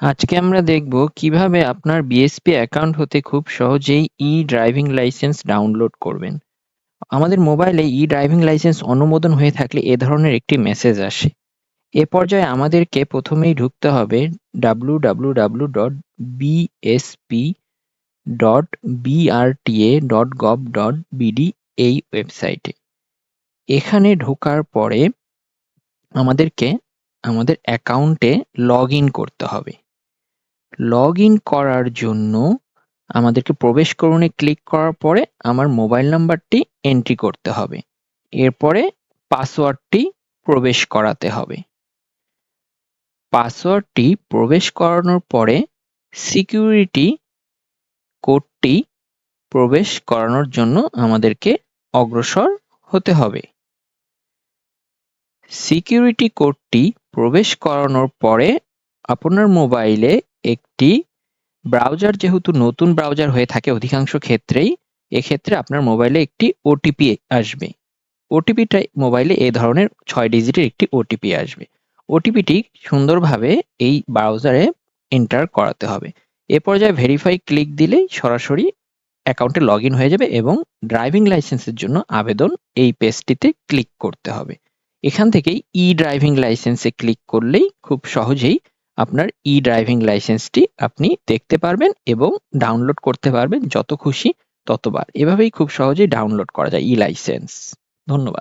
আজকে আমরা দেখব কিভাবে আপনার বিএসপি অ্যাকাউন্ট হতে খুব সহজেই ড্রাইভিং লাইসেন্স ডাউনলোড করবেন। আমাদের মোবাইলে ড্রাইভিং লাইসেন্স অনুমোদন হয়ে থাকলে এ ধরনের একটি মেসেজ আসে। এ পর্যায়ে আমাদেরকে প্রথমেই ঢুকতে হবে www.bsp.brta.gov.bd এই ওয়েবসাইটে। এখানে ঢোকার পরে আমাদেরকে আমাদের অ্যাকাউন্টে লগ ইন করতে হবে। লগ ইন করার জন্য আমাদেরকে প্রবেশ করণে ক্লিক করার পরে আমার মোবাইল নাম্বারটি এন্ট্রি করতে হবে। এরপরে পাসওয়ার্ডটি প্রবেশ করাতে হবে। পাসওয়ার্ডটি প্রবেশ করানোর পরে সিকিউরিটি কোডটি প্রবেশ করানোর জন্য আমাদেরকে অগ্রসর হতে হবে। সিকিউরিটি কোডটি প্রবেশ করানোর পরে আপনার মোবাইলে একটি ব্রাউজার, যেহেতু নতুন ব্রাউজার হয়ে থাকে অধিকাংশ ক্ষেত্রেই, এক্ষেত্রে আপনার মোবাইলে একটি ওটিপি আসবে। ওটিপিটা মোবাইলে এই ধরনের 6 ডিজিটের একটি ওটিপি আসবে। ওটিপিটি সুন্দরভাবে এই ব্রাউজারে এন্টার করাতে হবে। এ পর্যায়ে ভেরিফাই ক্লিক দিলেই সরাসরি অ্যাকাউন্টে লগ ইন হয়ে যাবে এবং ড্রাইভিং লাইসেন্সের জন্য আবেদন এই পেজটিতে ক্লিক করতে হবে। এখান থেকেই ড্রাইভিং লাইসেন্সে ক্লিক করলেই খুব সহজেই আপনার ড্রাইভিং লাইসেন্সটি আপনি দেখতে পারবেন এবং ডাউনলোড করতে পারবেন যত খুশি ততবার। এভাবেই খুব সহজেই ডাউনলোড করা যায় লাইসেন্স। ধন্যবাদ।